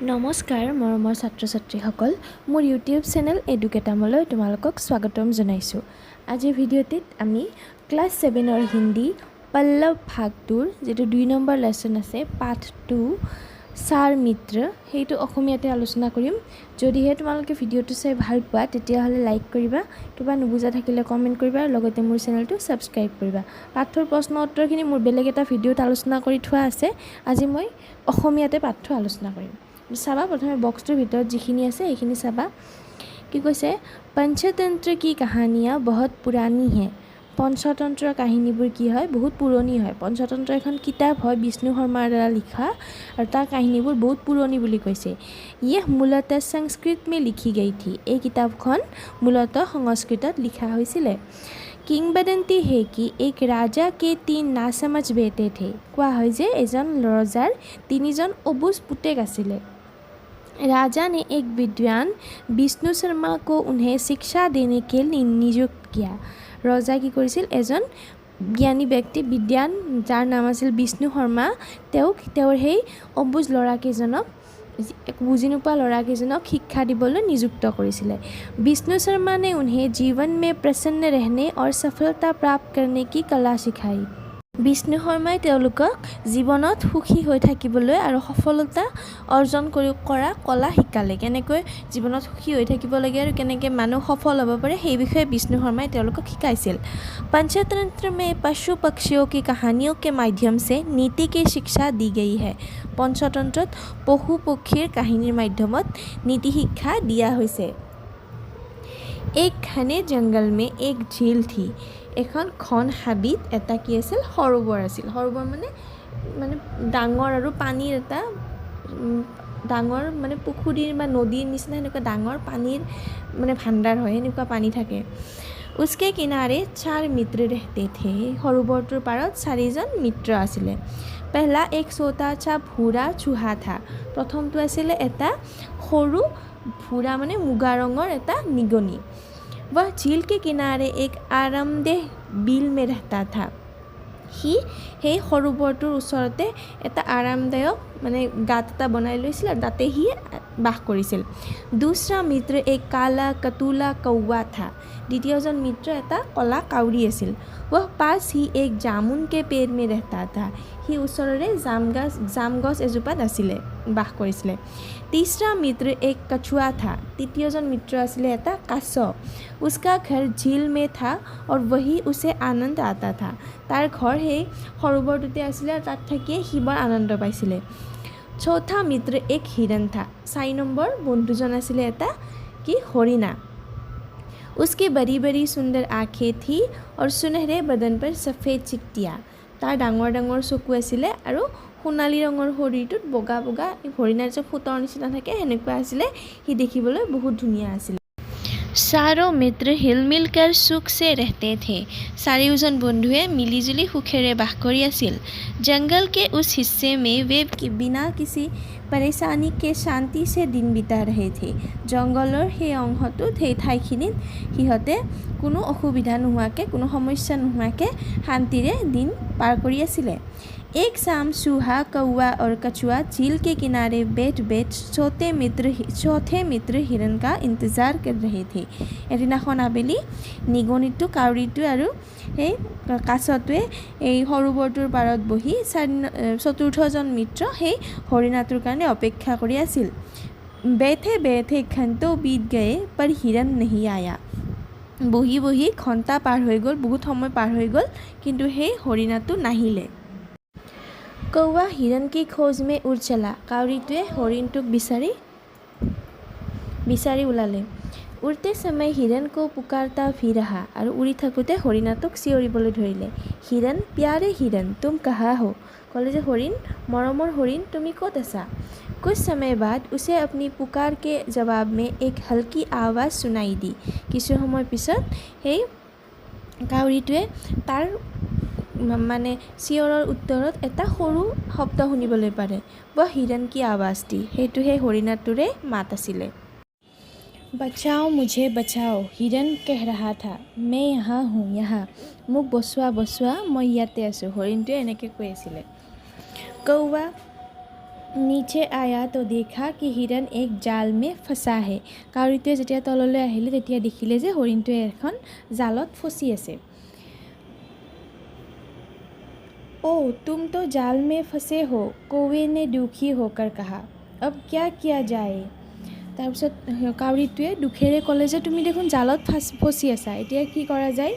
নমস্কাৰ মৰমৰ ছাত্ৰ ছাত্ৰীসকল মোৰ ইউটিউব চেনেল এডুকেটামলৈ তোমালোকক স্বাগতম জনাইছোঁ। আজিৰ ভিডিঅ'টিত আমি ক্লাছ 7ৰ হিন্দী পল্লৱ ভাগটোৰ যেটো 2 নম্বৰ লেসন আছে পাঠ 2 সাৰ মিত্ৰ সেইটো অসমীয়াতে আলোচনা কৰিম। যদিহে তোমালোকে ভিডিঅ'টো চাই ভাল পোৱা তেতিয়াহ'লে লাইক কৰিবা, কিবা নুবুজা থাকিলে কমেন্ট কৰিবা, লগতে মোৰ চেনেলটো সাবস্ক্ৰাইব কৰিবা। পাঠৰ প্ৰশ্ন উত্তৰখিনি মোৰ বেলেগ এটা ভিডিঅ'ত আলোচনা কৰি থোৱা আছে। আজি মই অসমীয়াতে পাঠটো আলোচনা কৰিম। চাবা প্ৰথমে বক্সটোৰ ভিতৰত যিখিনি আছে সেইখিনি চাবা। কি কৈছে पंचतंत्र की कहानियाँ बहुत पुरानी हैं। पंचतंत्र কাহিনীবোৰ কি হয় বহুত পুৰণি হয়। पंचतंत्र এখন কিতাপ হয় বিষ্ণু শৰ্মাৰ দ্বাৰা লিখা আৰু তাৰ কাহিনীবোৰ বহুত পুৰণি বুলি কৈছে। यह मूलतः संस्कृत में लिखी गई थी। এই কিতাপখন মূলতঃ সংস্কৃতত লিখা হৈছিলে। किंवदंती है कि एक राजा के 3 नासमझ बेटे थे। কোৱা হয় যে এজন ৰজাৰ 3জন অবুজ পুতেক আছিলে। राजा ने एक विद्वान विष्णु शर्मा को उन्हें शिक्षा देने के लिए नियुक्त किया। रजा की কৰিছিল এজন জ্ঞানী ব্যক্তি বিদ্বান যাৰ নাম আছিল বিষ্ণু শৰ্মা তেওঁৰ সেই অবুজ ল'ৰাকেইজনক বুজি নোপোৱা ল'ৰাকেইজনক শিক্ষা দিবলৈ নিযুক্ত কৰিছিলে। विष्णु शर्मा ने उन्हें जीवन में प्रसन्न रहने और सफलता प्राप्त करने की कला सिखाई। বিষ্ণু শৰ্মাই তেওঁলোকক জীৱনত সুখী হৈ থাকিবলৈ আৰু সফলতা অৰ্জন কৰা কলা শিকালে। কেনেকৈ জীৱনত সুখী হৈ থাকিব লাগে আৰু কেনেকৈ মানুহ সফল হ'ব পাৰে সেই বিষয়ে বিষ্ণু শৰ্মাই তেওঁলোকক শিকাইছিল। पंचतंत्र में पशु पक्षियों की कहानियों के माध्यम से नीति की शिक्षा दी गई है। पंचतंत्रत পশু পক্ষীৰ কাহিনীৰ মাধ্যমত নীতি শিক্ষা দিয়া হৈছে। एक घने जंगल में एक झील थी। এখন ঘন হাবিত এটা কি আছিল সৰোবৰ আছিল। সৰোবৰ মানে ডাঙৰ আৰু পানীৰ এটা ডাঙৰ মানে পুখুৰীৰ বা নদীৰ নিচিনা এনেকুৱা ডাঙৰ পানীৰ মানে ভাণ্ডাৰ হয়, এনেকুৱা পানী থাকে। उसके किनारे 4 मित्र रहते थे। সৰোবৰটোৰ পাৰত 4জন মিত্ৰ আছিলে। पहला एक छोटा सा भूरा चूहा था। প্ৰথমটো আছিলে এটা সৰু ভূৰা মানে মুগা ৰঙৰ এটা নিগনি। वह झील के किनारे एक आरामदेह बिल में रहता था। ही সেই সৰোবৰটোৰ ওচৰতে এটা আৰামদায়ক মানে গাঁত এটা বনাই লৈছিল আৰু তাতে সি বাস কৰিছিল। दूसरा मित्र एक काला कतूला कौवा था। দ্বিতীয়জন মিত্ৰ এটা কলা কাউৰী আছিল। वह पास ही एक जामुन के पेड़ में रहता था। সি ওচৰৰে জাম গছ এজোপাত আছিলে বাস কৰিছিলে। तीसरा मित्र एक कछुआ था। তৃতীয়জন মিত্ৰ আছিলে এটা কাছ। उसका घर झील में था और वही उसे आनंद आता था। তাৰ ঘৰ সেই সৰোবৰটোতে আছিলে আৰু তাত থাকিয়ে সি বৰ আনন্দ পাইছিলে। चौथा मित्र एक हिरन था। 4 নম্বৰ বন্ধুজন আছিলে এটা কি হৰিণা। उसकी बड़ी बड़ी सुंदर आँखें थी और सुनहरे बदन पर सफ़ेद चिट्टियाँ। তাৰ ডাঙৰ ডাঙৰ চকু আছিলে আৰু সোণালী ৰঙৰ শৰীৰটোত বগা বগা হৰিণাৰ যে ফুটৰ নিচিনা থাকে সেনেকুৱা আছিলে। সি দেখিবলৈ বহুত ধুনীয়া আছিল। चारों मित्र हिलमिल कर सुख से रहते थे। চাৰিওজন বন্ধুৱে মিলিজুলি সুখেৰে বাস কৰি আছিল। जंगल के उस हिस्से में वे बिना किसी परेशानी के शांति से दिन बिता रहे थे। জংগলৰ সেই অংশটোত সেই ঠাইখিনিত সিহঁতে কোনো অসুবিধা নোহোৱাকৈ কোনো সমস্যা নোহোৱাকৈ শান্তিৰে দিন পাৰ কৰি আছিলে। एक शाम चूहा कौवा और कछुआ झील के किनारे बैठ चौथे मित्र हिरन का इंतजार कर रहे थे। এদিনাখন আবেলি নিগনিটো কাউৰীটো আৰু সেই কাছটোৱে এই সৰোবৰটোৰ পাৰত বহি চতুৰ্থজন মিত্ৰ সেই হৰিণাটোৰ কাৰণে অপেক্ষা কৰি আছিল। बैठे बैठे घंटों बीत गए पर हिरन नहीं आया। বহি বহি ঘণ্টা পাৰ হৈ গ'ল, বহুত সময় পাৰ হৈ গ'ল, কিন্তু সেই হৰিণাটো নাহিলে। कौवा हिरन की खोज में उड़ चला। কাউৰীটোৱে হৰিণটোক বিচাৰি ওলালে। उड़ते समय हिरन को पुकारता भी रहा। আৰু উৰি থাকোঁতে হৰিণাটোক চিঞৰিবলৈ ধৰিলে। हिरन प्यारे हिरन तुम कहाँ हो। ক'লে যে হৰিণ মৰমৰ হৰিণ তুমি ক'ত আছা। कुछ समय बाद उसे अपनी पुकार के जवाब में एक हल्की आवाज़ सुनाई दी। কিছু সময় পিছত সেই কাউৰীটোৱে তাৰ মানে চিঞৰৰ উত্তৰত এটা সৰু শব্দ শুনিবলৈ পাৰে। वह हिरन की आवाज़ थी। সেইটো সেই হৰিণাটোৰে মাত আছিলে। बचाओ मुझे बचाओ हिरन कह रहा था। मैं यहाँ हूँ यहाँ। মোক বচোৱা বচোৱা মই ইয়াতে আছোঁ। হৰিণটোৱে এনেকৈ কৈ আছিলে। कौवा नीचे आया तो देखा कि हिरण एक जाल में फंसा है। काउৰীটোৱে যেতিয়া তললৈ আহিলে তেতিয়া দেখিলে যে হৰিণটোৱে এখন জালত ফচি আছে। ओ तुम तो जाल में फंसे हो, कौवे ने दुखी होकर कहा। अब क्या किया जाए? তাৰপিছত কাউৰীটোৱে দুখেৰে ক'লে যে তুমি দেখোন জালত ফচি আছা, এতিয়া কি কৰা যায়?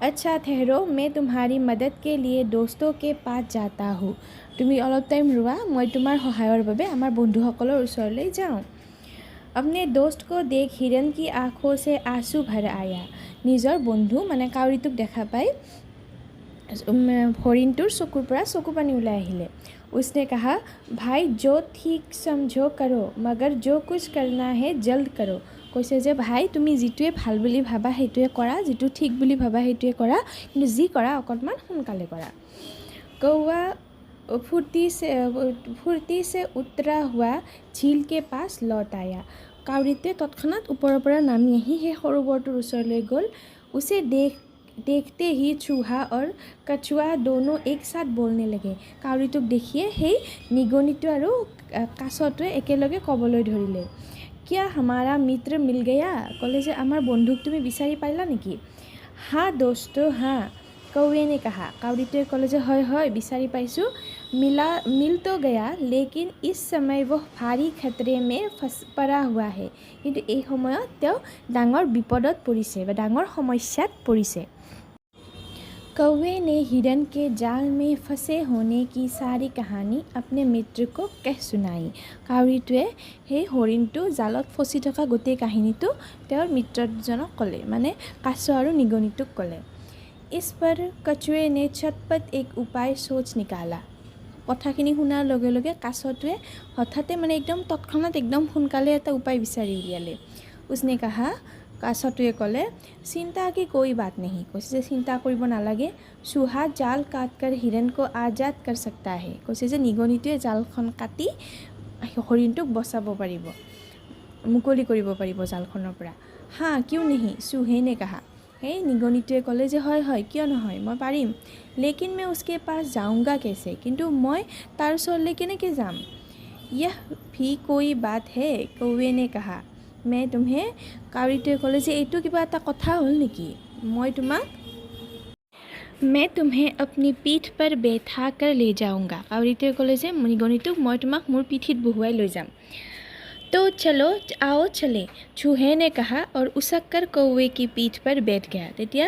अच्छा ठहरो, मैं तुम्हारी मदद के लिए दोस्तों के पास जाता हूँ। তুমি অলপ টাইম ৰোৱা, মই তোমাৰ সহায়ৰ বাবে আমাৰ বন্ধুসকলৰ ওচৰলৈ যাওঁ। अपने दोस्त को देख हिरन की आँखों से आंसू भर आया। নিজৰ বন্ধু মানে কাউৰীটোক দেখা পাই হৰিণটোৰ চকুৰ পৰা চকু পানী ওলাই আহিলে। उसने कहा, भाई जो ठीक समझो करो, मगर जो कुछ करना है जल्द करो। কৈছে যে ভাই তুমি যিটোৱে ভাল বুলি ভাবা সেইটোৱে কৰা, যিটো ঠিক বুলি ভাবা সেইটোৱে কৰা, কিন্তু যি কৰা অকণমান সোনকালে কৰা। कौवा फुर्ती से उतरा हुआ झील के पास लौट आया। কাউৰীটোৱে তৎক্ষণাত ওপৰৰ পৰা নামি আহি সেই সৰোবৰটোৰ ওচৰলৈ গ'ল। उसे देखते ही चूहा और कछुआ दोनों एक साथ बोलने लगे। কাউৰীটোক দেখিয়ে সেই নিগনিটো আৰু কাছটোৱে একেলগে ক'বলৈ ধৰিলে। क्या हमारा मित्र मिल गया? ক'লে যে আমাৰ বন্ধুক তুমি বিচাৰি পাইলা নেকি? हाँ दोस्तों हाँ, कौवे ने कहा। কাউৰীটোৱে ক'লে যে হয় হয় বিচাৰি পাইছোঁ। मिल तो गया, लेकिन इस समय वो भारी खतरे में पड़ा हुआ है। কিন্তু এই সময়ত তেওঁ ডাঙৰ বিপদত পৰিছে বা ডাঙৰ সমস্যাত পৰিছে। कौवे ने हिरन के जाल में फंसे होने की सारी कहानी अपने मित्र को कह सुनाई। কাউৰীটোৱে সেই হৰিণটো জালত ফচি থকা গোটেই কাহিনীটো তেওঁৰ মিত্ৰজনক ক'লে, মানে কাছ আৰু নিগনিটোক ক'লে। इस पर कछुए ने झटपट एक उपाय सोच निकाला। কথাখিনি শুনাৰ লগে লগে কাছটোৱে হঠাতে মানে একদম তৎক্ষণাত একদম সোনকালে এটা উপায় বিচাৰি উলিয়ালে। उसने कहा, কাছটোৱে ক'লে, চিন্তা কি कोई बात नहीं। কৈছে যে চিন্তা কৰিব নালাগে। চুহা জাল কাট कर हिरन को आज़ाद कर सकता है। কৈছে যে নিগনিটোৱে জালখন কাটি হৰিণটোক বচাব পাৰিব, মুকলি কৰিব পাৰিব জালখনৰ পৰা। हाँ क्यों नहीं, চুহে ने कहा। সেই নিগনিটোৱে ক'লে যে হয় হয় কিয় নহয়, মই পাৰিম। लेकिन मैं उसके पास जाऊँगा कैसे? কিন্তু মই তাৰ ওচৰলৈ কেনেকৈ যাম? यह भी कोई बात है, कौवे ने कहा। मैं तुम्हें কাউৰীটোৱে ক'লে যে এইটো কিবা এটা কথা হ'ল নেকি? मैं तुम्हें अपनी पीठ पर बैठा कर ले जाऊँगा। কাউৰীটোৱে ক'লে যে নিগনিটোক মই তোমাক মোৰ পিঠিত বহুৱাই লৈ যাম। तो चलो आओ चले, चूहे ने कहा और उसक कर कौवे की पीठ पर बैठ गया। তেতিয়া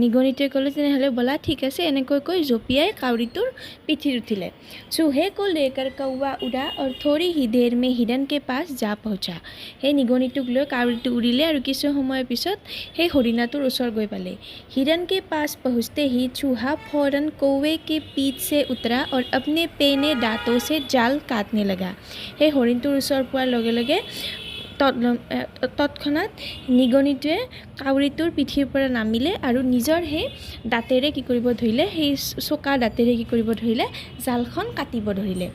নিগনিটোৱে ক'লে তেনেহ'লে ব'লা ঠিক আছে, এনেকৈ কৈ জঁপিয়াই কাউৰীটোৰ পিঠিত উঠিলে। चूहे को लेकर कौवा उड़ा और थोड़ी ही देर में हिरन के पास जा पहुँचा। সেই নিগনিটোক লৈ কাউৰীটো উৰিলে আৰু কিছু সময়ৰ পিছত সেই হৰিণাটোৰ ওচৰ গৈ পালে। हिरन के पास पहुँचते ही चूहा फौरन कौवे के पीठ से उतरा और अपने पेने दांतों से जाल काटने लगा। সেই হৰিণটোৰ ওচৰ পোৱাৰ লগে লগে তৎক্ষণাত নিগনিটোৱে কাউৰীটোৰ পিঠিৰ পৰা নামিলে আৰু নিজৰ সেই দাঁতেৰে কি কৰিব ধৰিলে, সেই চোকা দাঁতেৰে কি কৰিব ধৰিলে, জালখন কাটিব ধৰিলে।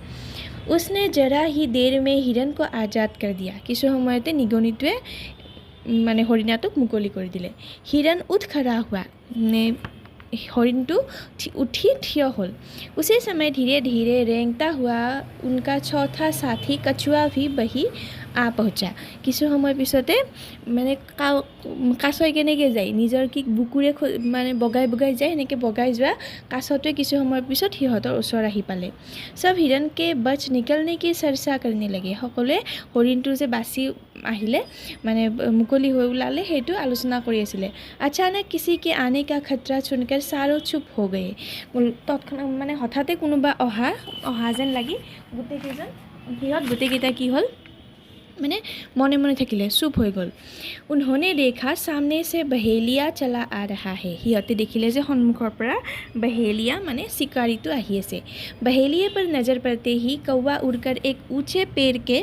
उसने जरा ही देर में हिरन को आज़ाद कर दिया। কিছু সময়তে নিগনিটোৱে মানে হৰিণাটোক মুকলি কৰি দিলে। हिरन उठ खड़ा हुआ, हरिणटू उठी ठिय होल। उसी समय धीरे धीरे रेंगता हुआ उनका चौथा साथी कछुआ भी बही आ पहुँचा। কিছু সময় পিছতে মানে কাছই কেনেকৈ যায়, নিজৰ কি বুকুৰে মানে বগাই বগাই যায়, সেনেকৈ বগাই যোৱা কাছটোৱে কিছু সময়ৰ পিছত সিহঁতৰ ওচৰ আহি পালে। চব হিৰণ কে বচ নিকলনে কি চৰ্চা কৰনে লাগে। সকলোৱে হৰিণটো যে বাচি আহিলে মানে মুকলি হৈ ওলালে সেইটো আলোচনা কৰি আছিলে। अचानक किसी के आने का खतरा सुनकर सारो चुप हो गए। তৎক্ষণাৎ মানে হঠাতে কোনোবা অহা যেন লাগি গোটেইকেইটা কি হ'ল মানে মনে মনে থাকিলে, চুপ হৈ গ'ল। उन्होंने देखा सामने से बहेलिया चला आ रहा है। সিহঁতে দেখিলে যে সন্মুখৰ পৰা बहेलिया মানে চিকাৰীটো আহি আছে। बहेलिया पर नजर पड़ते ही कौवा उड़कर एक ऊंचे पेड़ के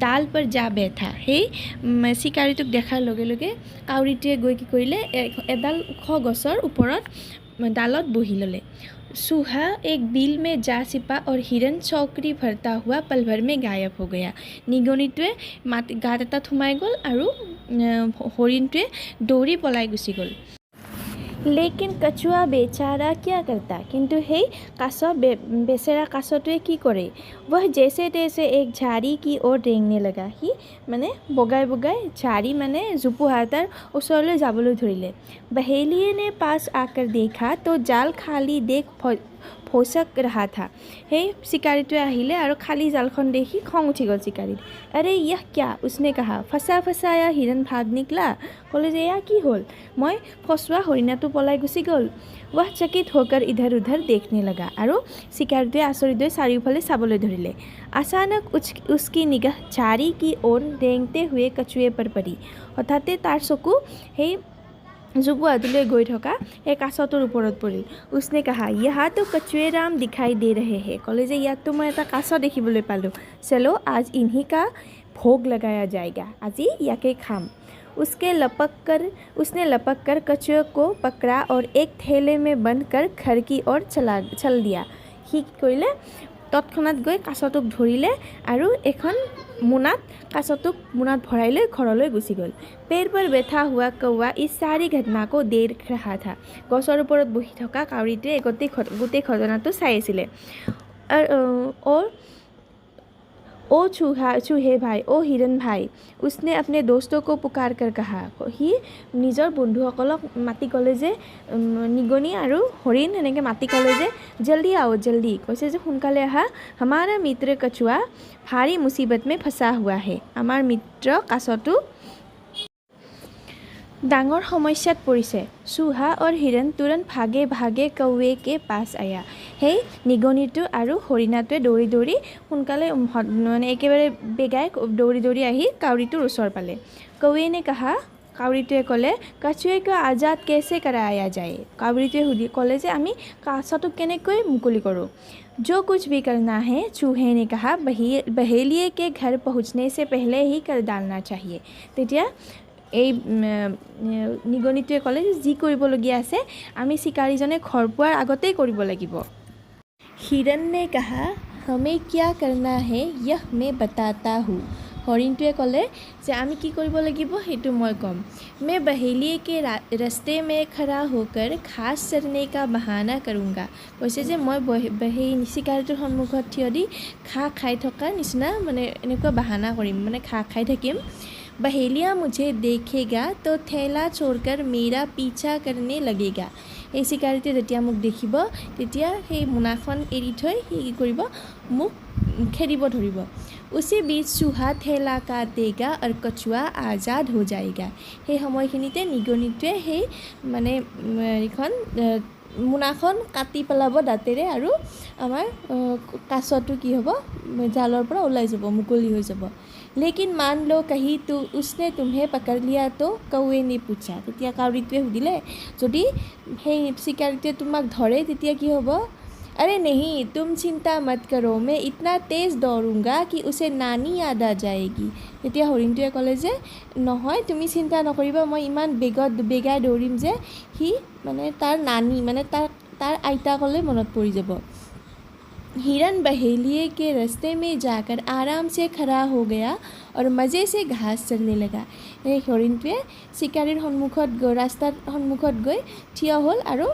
ডাল पर जा बैठा। সেই চিকাৰীটোক দেখাৰ লগে লগে কাউৰীটোৱে গৈ কি কৰিলে, এডাল ওখ গছৰ ওপৰত ডালত বহি ল'লে। चूहा एक बिल में जा छिपा और हिरन चौकड़ी भरता हुआ पल भर में गायब हो गया। নিগনিটোৱে গাঁত এটাত সোমাই গ'ল আৰু হৰিণটোৱে দৌৰি পলাই গুচি গ'ল। लेकिन कछुआ बेचारा क्या करता, किंतु हे कासो बेचारा कासोटोए की करे, वह जैसे तैसे एक झाड़ी की ओर रेंगने लगा। ही माने बगाई बगाई झाड़ी माने जुपुहाटार ओसरলৈ যাবলৈ ধৰিলে। बहेलिये ने पास आकर देखा तो जाल खाली देख भौचक रहा था। हे शिकारीटोए आहिले और खाली जालखन देखी खंग उठी गल शिकारीर। अरे यह क्या, उसने कहा। फंसा फंसाया हिरन भाग निकला। कले जे या की होल, मैं फसुआ हरिणाटो पलाई गुसी गल। वह चकित होकर इधर उधर देखने लगा और शिकारीटोए आचरित चारियोफाले चाबले धरिले। अचानक उसकी निगाह झाड़ी की ओर रेंगते हुए कछुए पर पड़ी। हठाते तार चकु हे जुबुआटोলৈ गई थका एक काछটোৰ ওপৰত পৰিল। उसने कहा यहाँ तो कछुए राम दिखाई दे रहे हैं। कले जे ইয়াত तो मैं এটা কাছ দেখিবলৈ পালোঁ। चलो आज इन्हीं का भोग लगाया जाएगा, আজি याके खाम। उसने लपक कर कछुए को पकड़ा और एक थैले में बंद कर घर की ओर चल दिया। ही कइले तत्क्षणात गई काछটোক धरिले और एखन मोनात काछটোক मोनात भराई লৈ घरলৈ गुसी गल। पेड़ पर बैठा हुआ कौआ इस सारी घटना को देख रहा था। गछर ओपरत बहि थका काउरीटोए गोटेই घटनाটো चाই आছিলে। और ओ चूहे भाई, ओ हिरन भाई, उसने अपने दोस्तों को पुकार कर कहा। ही निजर बंधुसकलक माति कले जे निगनी और हरिण एनेके माति कले जे जल्दी आओ जल्दी, कैसे जे सोनकाले आहा, हमारा मित्र कछुआ भारी मुसीबत में फंसा हुआ है। आमार मित्र काछटो डांगर समस्यात परिছে। चूहा और हिरन तुरंत भागे भागे कौवे के पास आया। हे निगनिटो और हरिणाटोए दौड़ी दौड़ी सोनकाले माने एकेबारे बेगाई दौड़ी दौड़ी आही काउरीटोर ओचर पाले। कौवे ने कहा, काउरीटोए कले, कछुए को आजाद कैसे कराया जाए। काउरीटोए कले जे आमी काछटोक केनेকৈ मुकली करूँ। जो कुछ भी करना है, चूहे ने कहा, बहेलिये के घर पहुँचने से पहले ही कर डालना चाहिए। तेतिया এই নিগনিটোৱে ক'লে যি কৰিবলগীয়া আছে আমি শিকাৰীজনে घर পোৱাৰ আগতেই কৰিব লাগিব। हिरन ने कहा, हमें क्या करना है यह मैं बताता हूँ। हरिणटोৱে ক'লে যে আমি কি কৰিব লাগিব সেইটো মই ক'ম। मैं बहेलिये के रास्ते में खड़ा होकर घास चरने का बहाना करूँगा। কৈছে যে মই চিকাৰীটোৰ সন্মুখত থিয় দি ঘাঁহ খাই থকা নিচিনা মানে এনেকুৱা বাহানা কৰিম, মানে ঘাঁহ খাই থাকিম। बहेलिया मुझे देखेगा तो थैला छोड़कर मेरा पीछा करने लगेगा। এই চিকাৰীটোৱে যেতিয়া মোক দেখিব তেতিয়া সেই মোনাখন এৰি থৈ সি কি কৰিব, মোক খেদিব ধৰিব। उसी बीच चूहा थैला काटेगा और कछुआ आज़ाद हो जाएगा। সেই সময়খিনিতে নিগনিটোৱে সেই মানে এইখন মোনাখন কাটি পেলাব দাঁতেৰে আৰু আমাৰ কাছটো কি হ'ব, জালৰ পৰা ওলাই যাব, মুকলি হৈ যাব। लेकिन मान लो कहीं तो उसने तुम्हें पकड़ लिया तो, कौवे ने पूछा। তেতিয়া কাউৰীটোৱে সুধিলে যদি সেই চিকাৰীটোৱে তোমাক ধৰে তেতিয়া কি হ'ব। अरे नहीं, तुम चिंता मत करो, मैं इतना तेज़ दौड़ूंगा कि उसे नानी याद आ जाएगी। তেতিয়া হৰিণটোৱে ক'লে যে নহয়, তুমি চিন্তা নকৰিবা, মই ইমান বেগাই দৌৰিম যে সি মানে তাৰ নানী মানে তাৰ আইতাকলৈ মনত পৰি যাব। हिरन बहेलिये के रास्ते में जाकर आराम से खड़ा हो गया और मज़े से घास चरने लगा। এই হৰিণটোৱে চিকাৰীৰ সন্মুখত গৈ ৰাস্তাৰ সন্মুখত গৈ থিয় হ'ল আৰু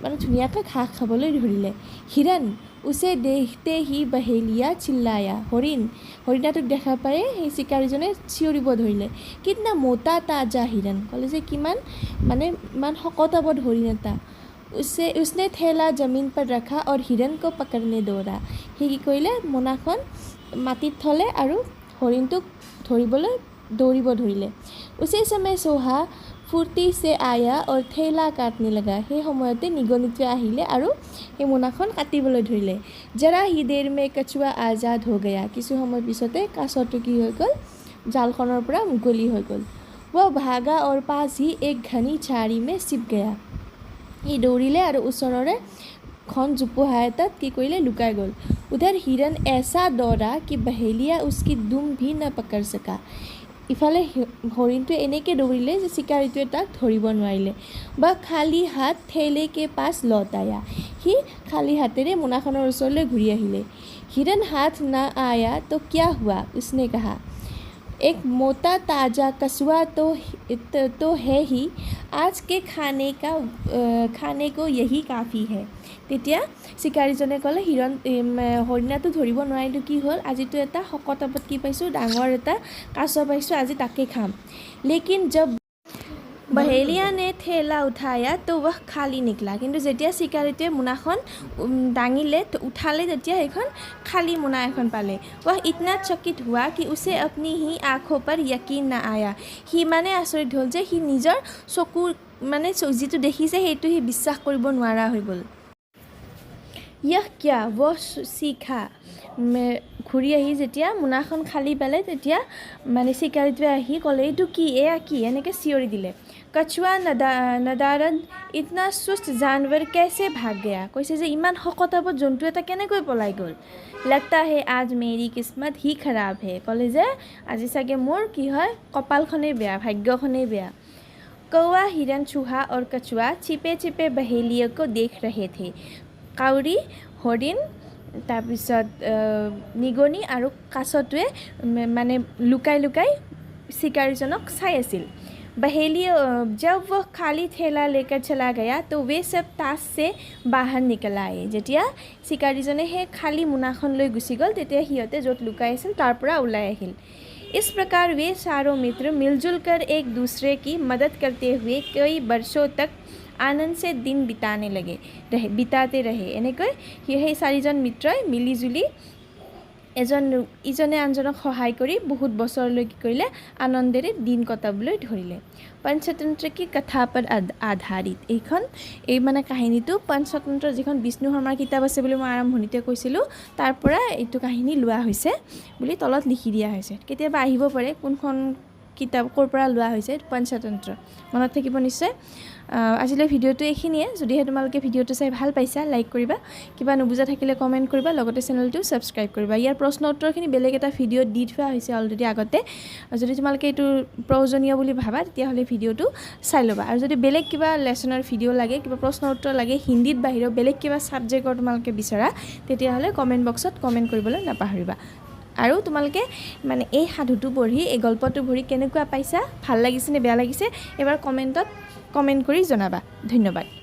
মানে ধুনীয়াকৈ ঘাঁহ খাবলৈ ধৰিলে। হিৰণ उसे देखते ही बहेलिया चिल्लाया। হৰিণাটোক দেখা পাই সেই চিকাৰীজনে চিঞৰিব ধৰিলে, কিतना মোটা তাজা হিৰণ। ক'লে যে কিমান মানে ইমান শকতাৱত হৰিণ এটা। उसने थैला ज़मीन पर रखा और हिरन को पकड़ने दौड़ा। সি কি কৰিলে, মোনাখন মাটিত থলে আৰু হৰিণটোক ধৰিবলৈ দৌৰিব ধৰিলে। उसी समय सोहा फुर्ती से आया और थैला काटने लगा। সেই সময়তে নিগনিটোৱে আহিলে আৰু সেই মোনাখন কাটিবলৈ ধৰিলে। जरा ही देर में कछुआ आज़ाद हो गया। কিছু সময় পিছতে কাছটো কি হৈ গ'ল, জালখনৰ পৰা মুকলি হৈ গ'ল। वो भागा और पास ही एक घनी झाड़ी में छिप गया। সি দৌৰিলে আৰু ওচৰৰে ঘন জোপোহা এটাত কি কৰিলে, লুকাই গ'ল। उधर हिरन ऐसा दौड़ा कि बहेलिया उसकी दुम भी न पकड़ सका। ইফালে হৰিণটোৱে এনেকৈ দৌৰিলে যে চিকাৰীটোৱে তাক ধৰিব নোৱাৰিলে। বা খালী হাত থৈলে के पास लौट आया। সি খালী হাতেৰে মোনাখনৰ ওচৰলৈ ঘূৰি আহিলে। हिरन हाथ न आया तो क्या हुआ, उसने कहा। एक मोटा ताज़ा कछुआ तो है ही आज के खाने को यही काफ़ी है। তেতিয়া চিকাৰীজনে ক'লে হৰিণাটো ধৰিব নোৱাৰিলোঁ কি হ'ল আজিতো এটা শকত আপত কি পাইছোঁ ডাঙৰ এটা কাছ পাইছোঁ আজি তাকে খাম লেকিন जब बहेलिया ने ठेला उठाया तो वह खाली निकला किंतु जेतिया शिकारीটোৱে मोनाখন दांगिले तो उठाले तेतिया সেইখন खाली मोना এখন पाले वह इतना चकित हुआ कि उसे अपनी ही आँखों पर यकीन न आया हि माने आश्चर्य হ'ল যে हि নিজৰ চকু মানে যিটো দেখিছে সেইটো हि বিশ্বাস কৰিব নোৱাৰা হৈ গ'ল यह क्या वो सीखा ঘূৰি আহি যেতিয়া মোনাখন খালী পালে তেতিয়া মানে চিকাৰীটোৱে আহি ক'লে এইটো কি এয়া কি এনেকৈ চিঞৰি দিলে कछुआ नदारद इतना सुस्त जानवर कैसे भाग गया কৈছে যে ইমান শকত আপত জন্তু এটা কেনেকৈ পলাই গ'ল लगता है आज मेरी किस्मत ही खराब है ক'লে যে আজি চাগে মোৰ কি হয় কপালখনেই বেয়া ভাগ্যখনেই বেয়া कौवा हिरन चूहा और कछुआ छिपे छिपे बहेलिया को देख रहे थे काउरी हरिण তাৰপিছত নিগনি আৰু কাছটোৱে মানে লুকাই লুকাই শিকাৰীজনক চাই আছিল बहेलिया जब वह खाली थैला लेकर चला गया तो वे सब तास से बाहर निकल आए যেতিয়া শিকাৰীজনে हे खाली मोनाখন লৈ গুচি গ'ল তেতিয়া সিহঁতে য'ত লুকাই আছিল তাৰ পৰা ওলাই আহিল इस प्रकार वे चारों मित्र मिलजुल कर एक दूसरे की मदद करते हुए कई वर्षों तक आनंद से दिन बिताते रहे এনেকৈ সেই চাৰিজন মিত্ৰই মিলিজুলি ইজনে আনজনক সহায় কৰি বহুত বছৰলৈ কি কৰিলে আনন্দেৰে দিন কটাবলৈ ধৰিলে पंचतंत्र की कथा पर आधारित এইখন এই মানে কাহিনীটো पंचतंत्र যিখন বিষ্ণু শৰ্মাৰ কিতাপ আছে বুলি মই আৰম্ভণিতে কৈছিলোঁ তাৰ পৰা এইটো কাহিনী লোৱা হৈছে বুলি তলত লিখি দিয়া হৈছে কেতিয়াবা আহিব পাৰে কোনখন কিতাপ ক'ৰ পৰা লোৱা হৈছে पंचतंत्र মনত থাকিব নিশ্চয় আজিলৈ ভিডিঅ'টো এইখিনিয়ে যদিহে তোমালোকে ভিডিঅ'টো চাই ভাল পাইছা লাইক কৰিবা কিবা নুবুজা থাকিলে কমেণ্ট কৰিবা লগতে চেনেলটো সাবস্ক্ৰাইব কৰিবা ইয়াৰ প্ৰশ্ন উত্তৰখিনি বেলেগ এটা ভিডিঅ'ত দি থোৱা হৈছে অলৰেডি আগতে যদি তোমালোকে এইটো প্ৰয়োজনীয় বুলি ভাবা তেতিয়াহ'লে ভিডিঅ'টো চাই ল'বা আৰু যদি বেলেগ কিবা লেসনৰ ভিডিঅ' লাগে কিবা প্ৰশ্ন উত্তৰ লাগে হিন্দীত বাহিৰেও বেলেগ কিবা সাবজেক্টৰ তোমালোকে বিচাৰা তেতিয়াহ'লে কমেণ্ট বক্সত কমেণ্ট কৰিবলৈ নাপাহৰিবা আৰু তোমালোকে মানে এই সাধুটো পঢ়ি এই গল্পটো পঢ়ি কেনেকুৱা পাইছা ভাল লাগিছে নে বেয়া লাগিছে এবাৰ কমেণ্টত কমেণ্ট কৰি জনাবা ধন্যবাদ